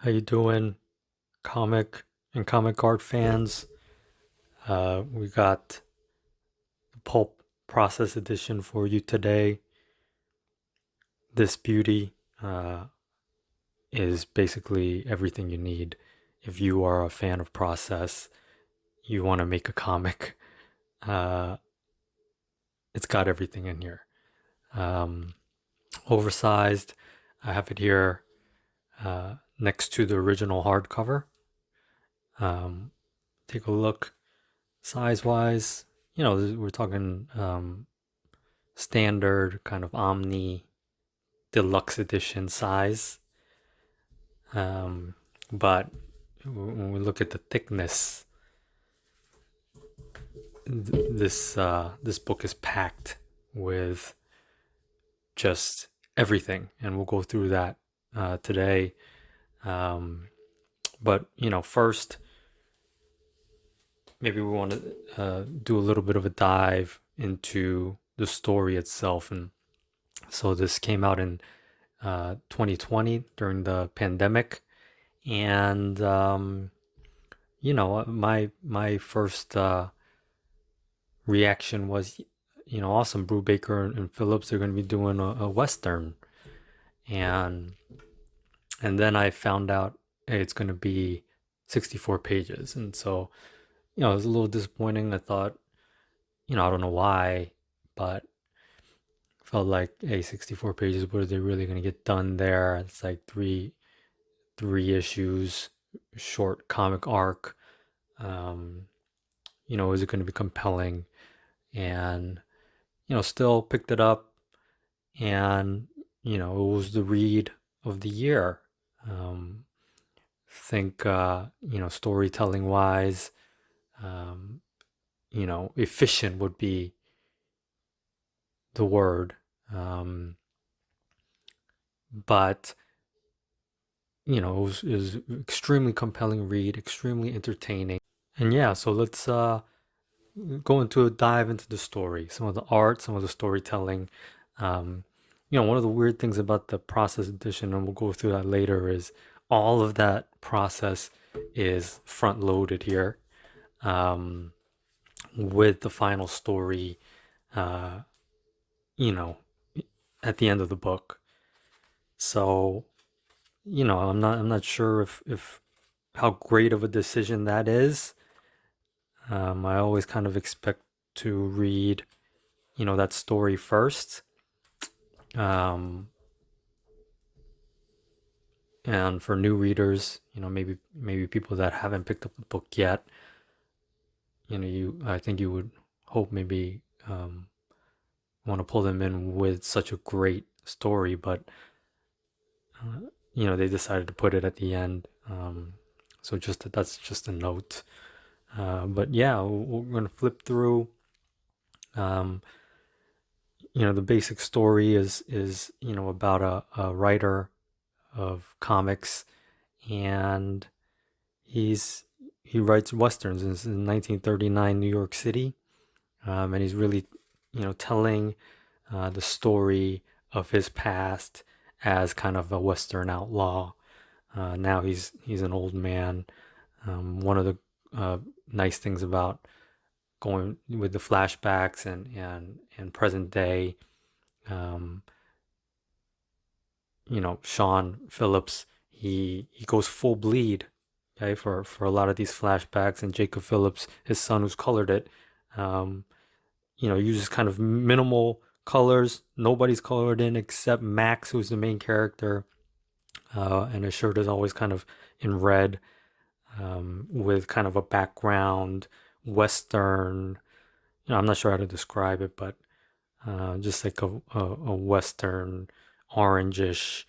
How you doing, comic and comic art fans? We got the Pulp Process Edition for you today. This beauty is basically everything you need. If you are a fan of Process, you want to make a comic, uh, it's got everything in here. Um, Oversized, I have it here next to the original hardcover. Um, Take a look size wise. We're talking standard kind of Omni deluxe edition size. But when we look at the thickness, this book is packed with just everything, and we'll go through that today. Um, but first, maybe we want to do a little bit of a dive into the story itself, and so this came out in 2020 during the pandemic, and my first reaction was, awesome. Brubaker and Phillips, they're going to be doing a western, and then I found out, hey, it's going to be 64 pages, and so it was a little disappointing. I thought, I don't know why, but felt like, hey, 64 pages. What are they really going to get done there? It's like three issues, short comic arc. Um, is it going to be compelling? And still picked it up, and it was the read of the year. Um, think storytelling wise, um, efficient would be the word, but it was extremely compelling read, extremely entertaining, and yeah. So let's go into a dive into the story, some of the art, some of the storytelling. Um, One of the weird things about the process edition, and we'll go through that later, is all of that process is front loaded here, um, with the final story, uh, you know, at the end of the book. So, I'm not sure if how great of a decision that is. I always kind of expect to read that story first. Um, and for new readers, maybe people that haven't picked up the book yet, I think you would hope maybe want to pull them in with such a great story, but they decided to put it at the end. So that's just a note. But yeah, we're gonna flip through. Um, the basic story is about a writer of comics, and he's he writes westerns in 1939 New York City, and he's really telling the story of his past as kind of a western outlaw. Now he's an old man. One of the nice things about going with the flashbacks and present day, um, Sean Phillips, he goes full bleed, okay, for a lot of these flashbacks, and Jacob Phillips, his son who's colored it, um, uses kind of minimal colors. Nobody's colored in except Max, who's the main character, and his shirt is always kind of in red, with kind of a background western. I'm not sure how to describe it, but just like a western orangish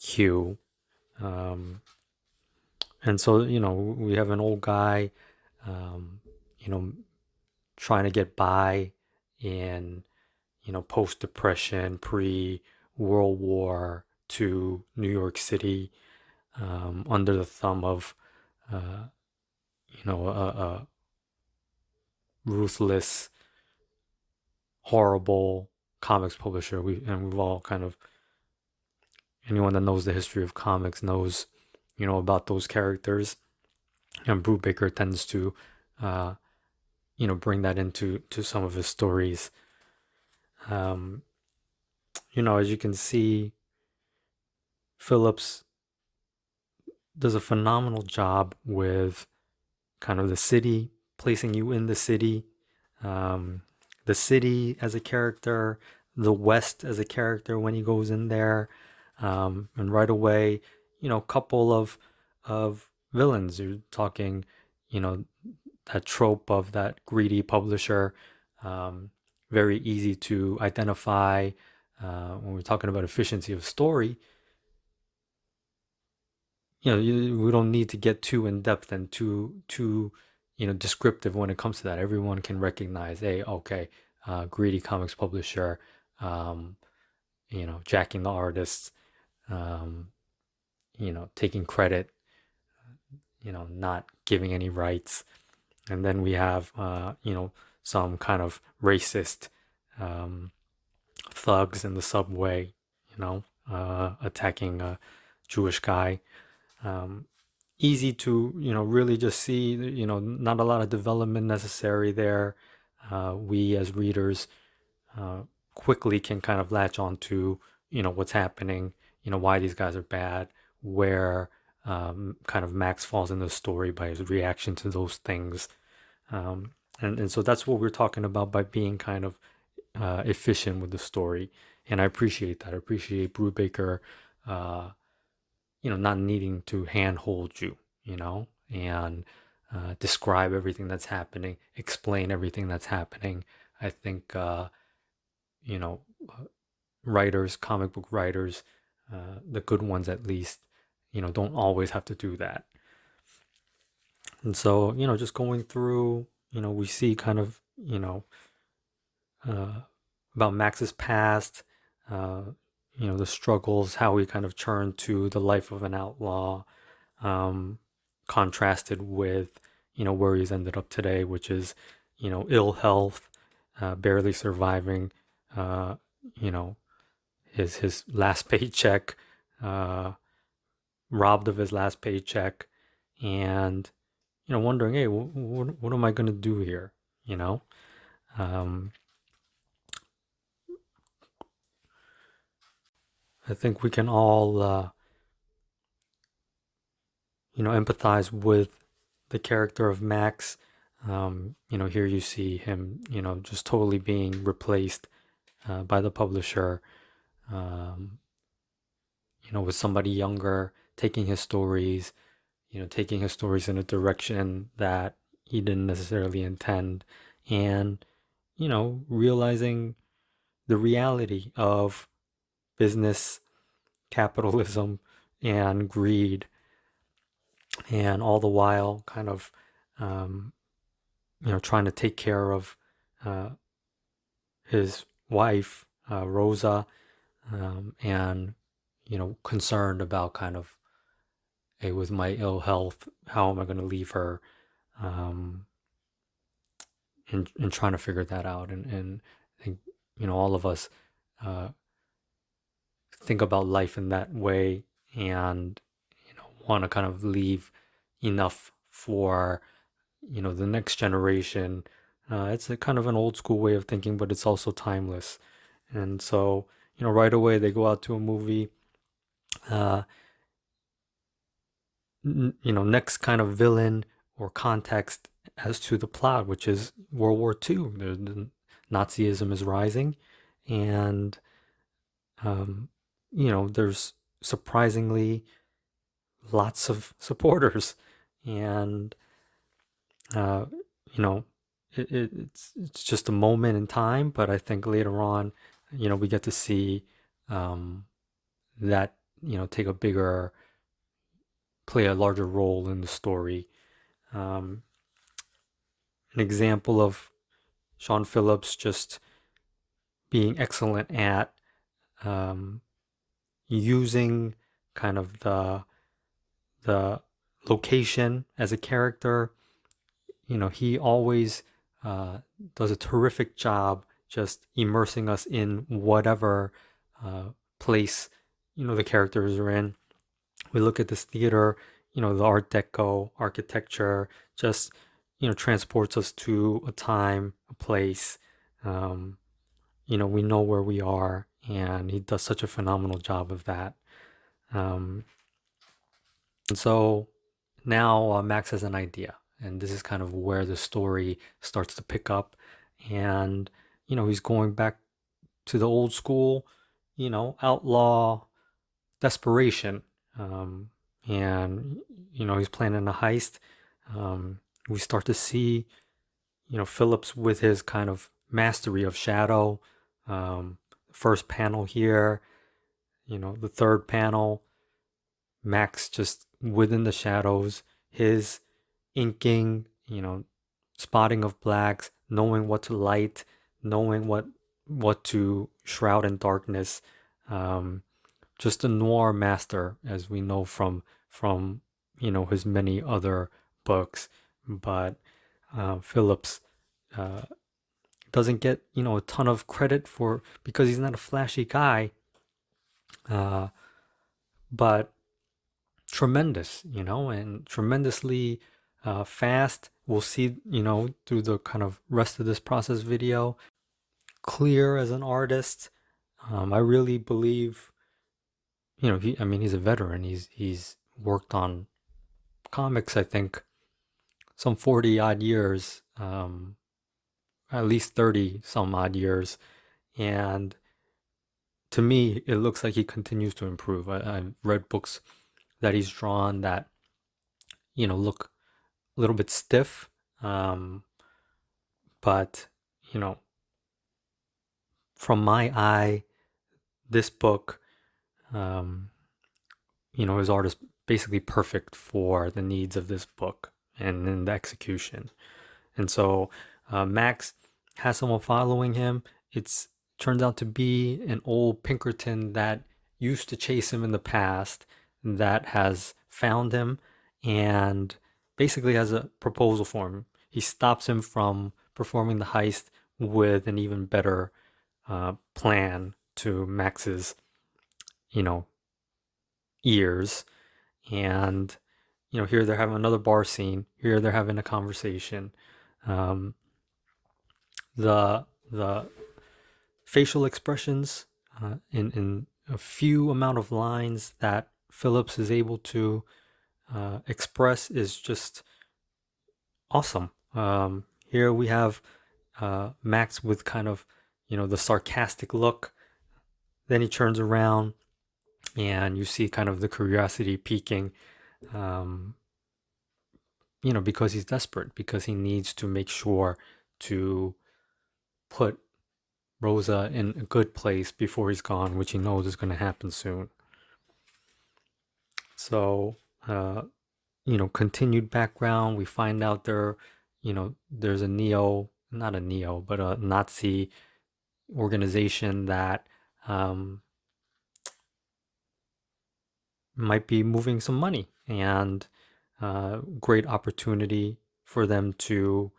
hue. Um, and so, we have an old guy, um, you know, trying to get by in, post Depression, pre World War II New York City, under the thumb of, uh, a ruthless, horrible comics publisher. We've all kind of, anyone that knows the history of comics knows about those characters. And Brubaker tends to, uh, bring that into some of his stories. Um, as you can see, Phillips does a phenomenal job with kind of the city, placing you in um, the city as a character, the West as a character when he goes in there, and right away, couple of villains. You're talking, you know, that trope of that greedy publisher, um, very easy to identify. When we're talking about efficiency of story, we don't need to get too in depth and too descriptive when it comes to that. Everyone can recognize, hey, okay, greedy comics publisher, um, jacking the artists, um, taking credit, not giving any rights. And then we have, some kind of racist um, thugs in the subway, attacking a Jewish guy. Um, Easy to really just see, not a lot of development necessary there. We as readers uh, quickly can kind of latch on to what's happening, why these guys are bad, where kind of Max falls in the story by his reaction to those things. um, and so that's what we're talking about by being kind of efficient with the story. And I appreciate that. I appreciate Brubaker uh, not needing to handhold you, and describe everything that's happening, explain everything that's happening. I think, you know, writers, comic book writers, the good ones at least, don't always have to do that. And so, just going through, we see kind of, uh, about Max's past, uh, the struggles, how he kind of turned to the life of an outlaw, um, contrasted with where he's ended up today, which is ill health, barely surviving, uh, you know his last paycheck, uh, robbed of his last paycheck, and wondering, hey, what am I gonna do here? You know, um, I think we can all empathize with the character of Max. Here you see him, just totally being replaced by the publisher, um, with somebody younger taking his stories in a direction that he didn't necessarily intend, and, realizing the reality of business, capitalism, and greed, and all the while kind of, um, trying to take care of uh, his wife, Rosa, and concerned about kind of, hey, with my ill health, how am I going to leave her, um, and trying to figure that out, and I think all of us uh, think about life in that way, and want to kind of leave enough for the next generation. It's a kind of an old school way of thinking, but it's also timeless. And so, right away they go out to a movie. Uh, Next kind of villain or context as to the plot, which is World War II. The Nazism is rising, and there's surprisingly lots of supporters, and uh, you know, it's just a moment in time, but I think later on, we get to see um, that take a bigger, play a larger role in the story. Um, an example of Sean Phillips just being excellent at um, using kind of the location as a character. He always uh, does a terrific job just immersing us in whatever place the characters are in. We look at this theater, the Art Deco architecture just, transports us to a time, a place. Um, we know where we are, and he does such a phenomenal job of that. Um, and so now Max has an idea, and this is kind of where the story starts to pick up. And, he's going back to the old school, outlaw desperation. Um, and, he's planning a heist. We start to see, Phillips with his kind of mastery of shadow. First panel here, the third panel, Max just within the shadows, his inking, spotting of blacks, knowing what to light, knowing what to shroud in darkness. Um, just a noir master, as we know from his many other books. But Phillips uh, doesn't get a ton of credit for because he's not a flashy guy, uh, but tremendous, and tremendously fast. We'll see, through the kind of rest of this process video, clear as an artist. I really believe, I mean, he's a veteran. He's worked on comics, I think, some 40 odd years, at least 30 some odd years. And to me, it looks like he continues to improve. I've read books that he's drawn that, look a little bit stiff. Um, but, you know, from my eye, this book, um, his art is basically perfect for the needs of this book and in the execution. And so Max has someone following him. It's turns out to be an old Pinkerton that used to chase him in the past that has found him and basically has a proposal for him. He stops him from performing the heist with an even better plan to Max's, you know, ears. And, here they're having another bar scene. Here they're having a conversation. Um, the facial expressions in a few amount of lines that Phillips is able to express is just awesome. Here we have Max with kind of the sarcastic look. Then he turns around and you see kind of the curiosity peaking. Um, because he's desperate, because he needs to make sure to put Rosa in a good place before he's gone, which he knows is going to happen soon. So, continued background, we find out there's a not a neo, but a Nazi organization that might be moving some money, and great opportunity for them to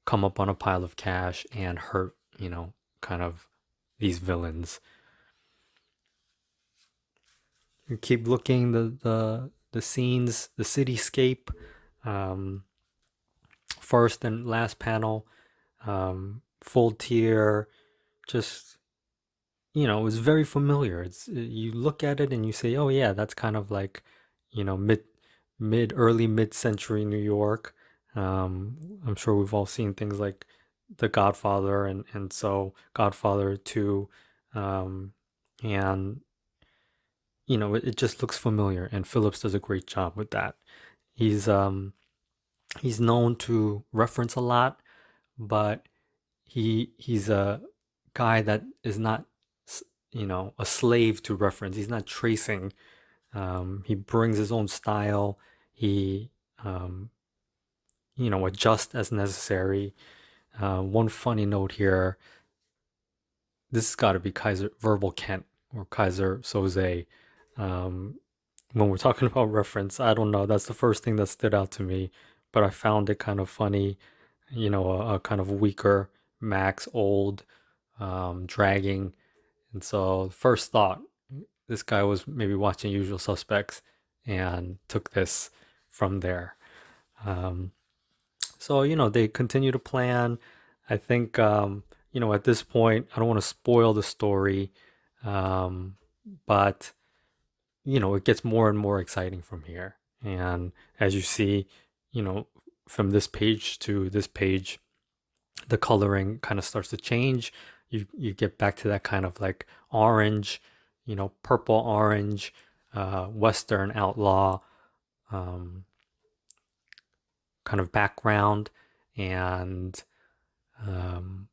come up on a pile of cash and hurt, kind of these villains. You keep looking the scenes, the cityscape, um, first and last panel, full tier, just it's very familiar. It's you look at it and you say, oh yeah, that's kind of like early mid-century New York. I'm sure we've all seen things like The Godfather and so Godfather 2, and it just looks familiar, and Phillips does a great job with that. He's um he's known to reference a lot, but he's a guy that is not a slave to reference. He's not tracing. He brings his own style. He adjusts as necessary. One funny note here: this has got to be Kaiser Verbal Kent or Kaiser Soze. Um, when we're talking about reference, I don't know. That's the first thing that stood out to me, but I found it kind of funny. A kind of weaker Max, old, dragging, and so first thought, this guy was maybe watching Usual Suspects and took this from there. Um, so, they continue to plan. I think, at this point, I don't want to spoil the story, um, but, it gets more and more exciting from here. And as you see, you know, from this page to this page, the coloring kind of starts to change. You get back to that kind of like orange, purple orange, Western outlaw um, kind of background, and um,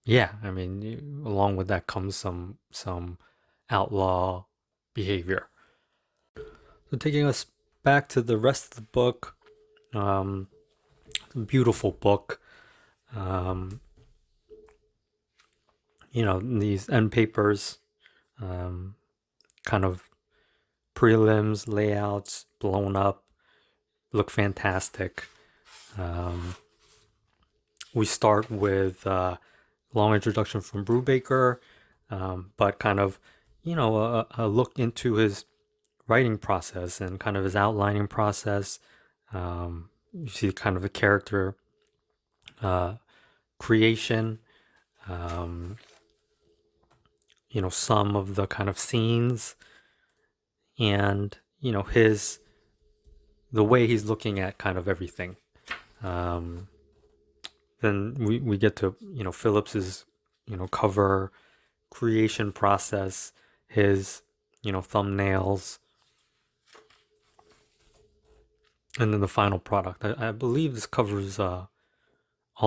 yeah, I mean, along with that comes some outlaw behavior. So taking us back to the rest of the book, um, beautiful book. Um, these end papers, um, kind of prelims, layouts, blown up, look fantastic. Um, we start with long introduction from Brubaker, but kind of, a look into his writing process and kind of his outlining process. You see kind of a character uh, creation, um, some of the kind of scenes, and the way he's looking at kind of everything. Um, then we get to Phillips's cover creation process, his thumbnails, and then the final product. I believe this cover is all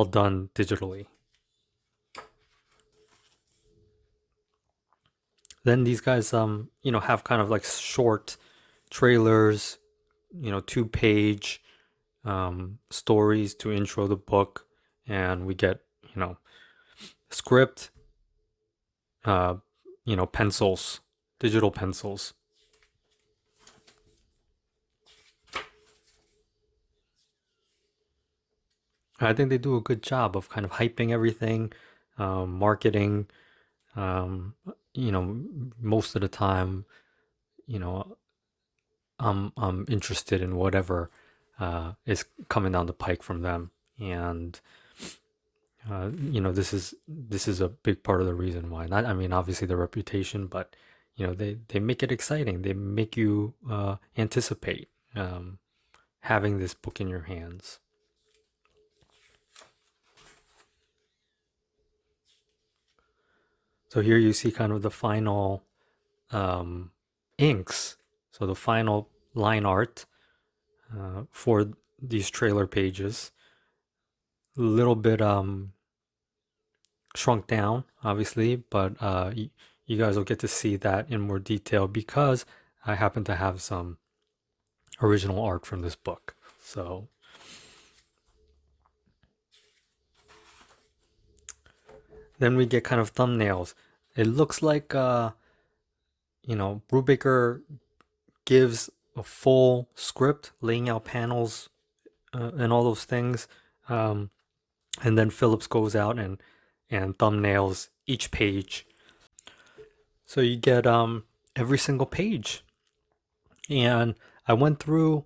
done digitally. Then these guys have kind of like short trailers, 2-page stories to intro the book, and we get script, uh, pencils, digital pencils. I think they do a good job of kind of hyping everything, marketing. Um, Most of the time, you know, I'm interested in whatever is coming down the pike from them, and this is a big part of the reason why. Not, I mean, obviously the reputation, but they make it exciting. They make you anticipate having this book in your hands. So here you see kind of the final um, inks. So the final line art for these trailer pages. A little bit shrunk down, obviously, but you guys will get to see that in more detail because I happen to have some original art from this book. So then we get kind of thumbnails. It looks like Brubaker gives a full script, laying out panels and all those things, um, and then Phillips goes out and thumbnails each page. So you get every single page, and I went through,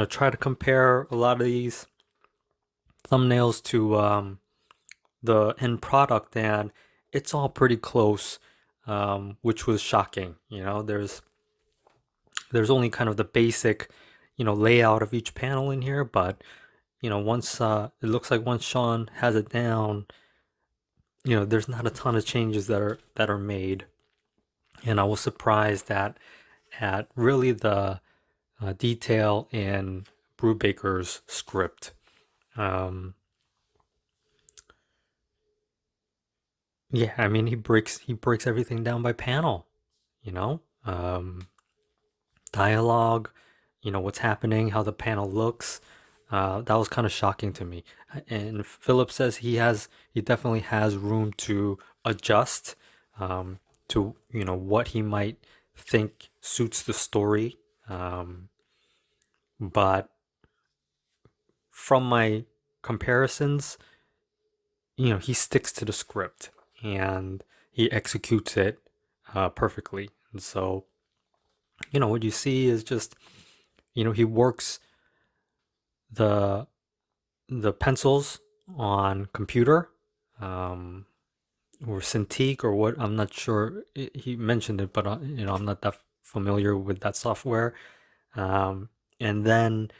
try to compare a lot of these thumbnails to the end product, and it's all pretty close, which was shocking. There's only kind of the basic, layout of each panel in here, but once it looks like once Sean has it down, there's not a ton of changes that are made, and I was surprised at really the detail in Brubaker's script. Um, yeah, I mean he breaks everything down by panel, you know, dialogue, what's happening, how the panel looks. That was kind of shocking to me. And Philip says he definitely has room to adjust to what he might think suits the story. But from my comparisons, he sticks to the script and he executes it perfectly. And so, what you see is just, he works the pencils on computer, um, or Cintiq or what. I'm not sure. He mentioned it, but I'm not that familiar with that software. Um, and then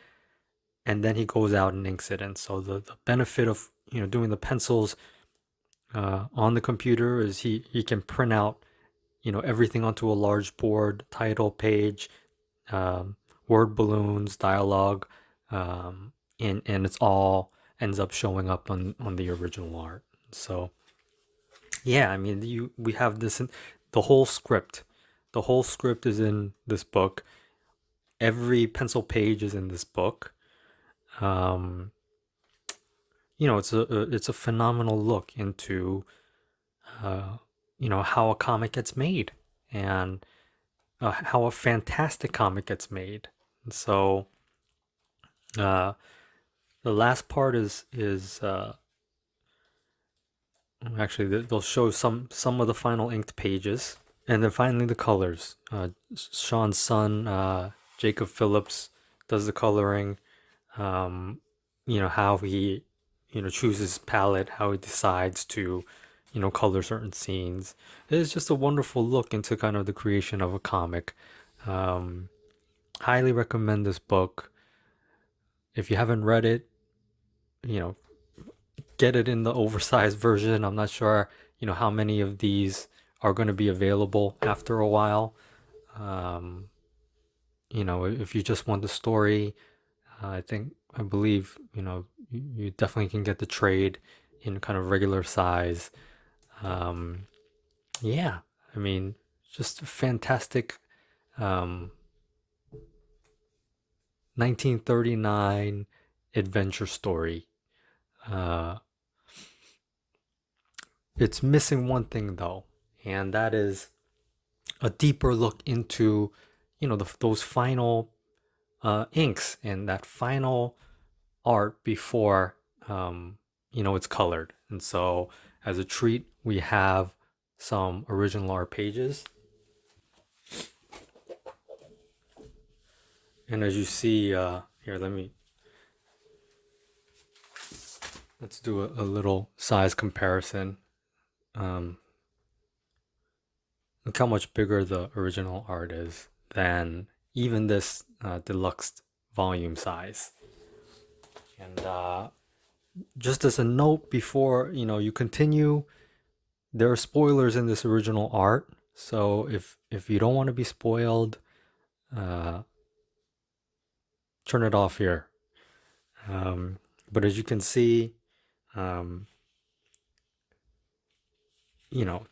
he goes out and inks it. And so the benefit of doing the pencils on the computer is he can print out everything onto a large board, title page, um, word balloons, dialogue, and it's all ends up showing up on the original art. So yeah, I mean, we have this in the whole script. The whole script is in this book. Every pencil page is in this book. Um, it's a phenomenal look into uh, how a comic gets made, and how a fantastic comic gets made. And so uh, the last part is actually they'll show some of the final inked pages, and then finally the colors. Sean's son, Jacob Phillips, does the coloring. Um, how he chooses palette, how he decides to color certain scenes. It's just a wonderful look into kind of the creation of a comic. Um, Highly recommend this book. If you haven't read it, you know, get it in the oversized version. I'm not sure, how many of these are going to be available after a while. Um, if you just want the story, I believe, you definitely can get the trade in kind of regular size. Um, yeah, I mean, just a fantastic um, 1939 adventure story. Uh, it's missing one thing though, and that is a deeper look into, those final inks and that final art before, it's colored. And so, as a treat, we have some original art pages. And as you see, here, let's do a little size comparison. Um, Look how much bigger the original art is than even this deluxe volume size. And just as a note before you continue, there are spoilers in this original art. So if you don't want to be spoiled, uh, turn it off here. Um, but as you can see, um,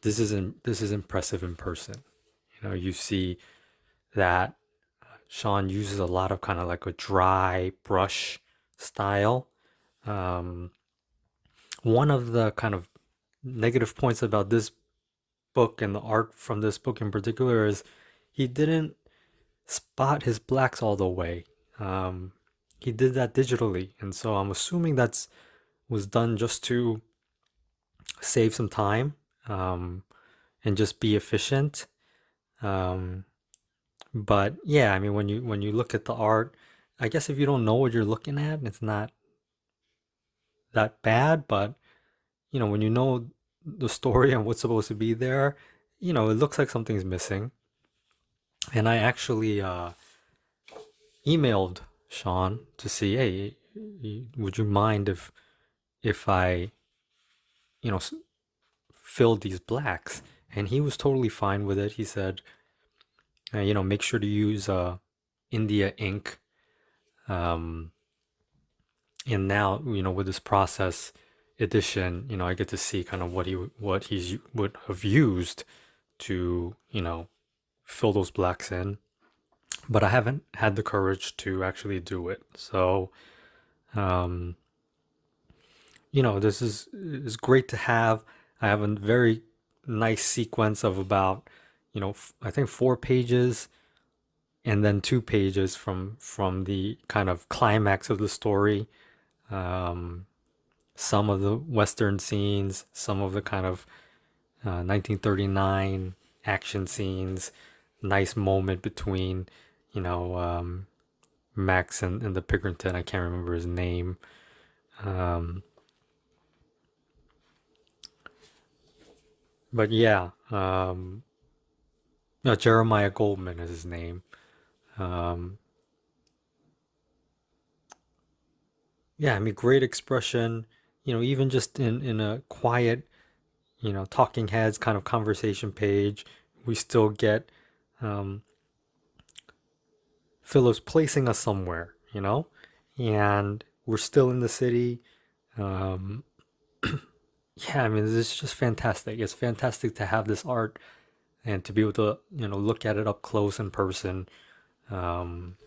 this is impressive in person. You see that Sean uses a lot of kind of like a dry brush style. Um, One of the kind of negative points about this book and the art from this book in particular is he didn't spot his blacks all the way. Um, he did that digitally, and so I'm assuming that's was done just to save some time, um, and just be efficient. Um, but yeah, I mean, when you look at the art, I guess if you don't know what you're looking at, it's not that bad. But when you know the story and what's supposed to be there, it looks like something's missing. And I actually emailed Sean to see, hey, would you mind if I, you know, filled these blacks? And he was totally fine with it. He said, make sure to use India ink. Um, and now, with this process edition, I get to see kind of what he's would have used to, fill those blacks in. But I haven't had the courage to actually do it. So, um, this is great to have. I have a very nice sequence of about, I think 4 pages, and then 2 pages from the kind of climax of the story. Um, some of the Western scenes, some of the kind of 1939 action scenes, nice moment between, you know, Max and the Pickerton. I can't remember his name. Um, but yeah, no, Jeremiah Goldman is his name. Um, yeah, I mean, great expression. Even just in a quiet, talking heads kind of conversation page, we still get um, Phillips placing us somewhere, and we're still in the city. Um, yeah, I mean, this is just fantastic. It's fantastic to have this art and to be able to, look at it up close in person. Um,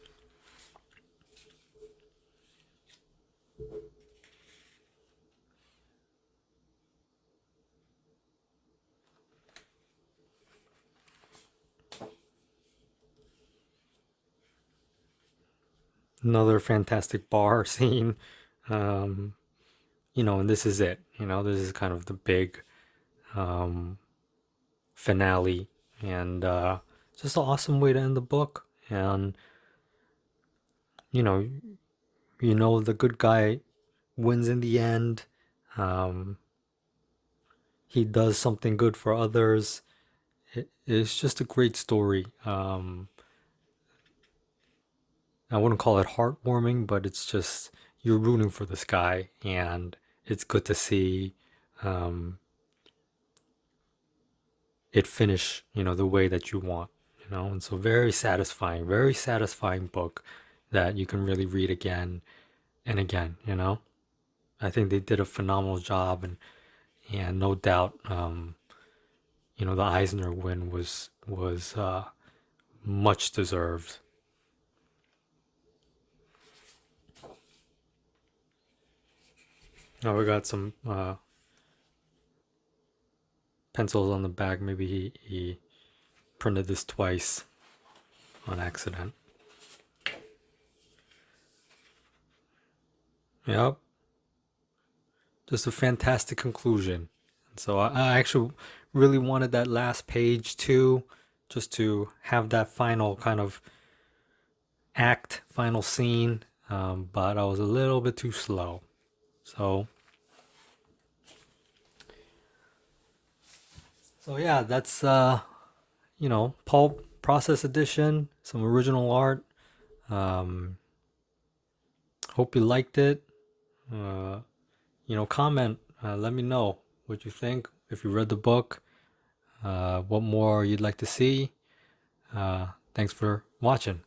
Another fantastic bar scene. Um, and this is it. This is kind of the big um, finale, and just an awesome way to end the book. And you know, the good guy wins in the end. Um, he does something good for others. It's just a great story. I wouldn't call it heartwarming, but it's just you're rooting for this guy, and it's good to see um, it finish, the way that you want, And so very satisfying book that you can really read again and again. I think they did a phenomenal job, and no doubt, the Eisner win was much deserved. Now we got some pencils on the back. Maybe he printed this twice on accident. Yep, just a fantastic conclusion. And so I actually really wanted that last page too, just to have that final kind of act, final scene. But I was a little bit too slow. So, so yeah, that's Pulp Process Edition, some original art. Um, Hope you liked it. Uh, comment. Let me know what you think. If you read the book, what more you'd like to see. Thanks for watching.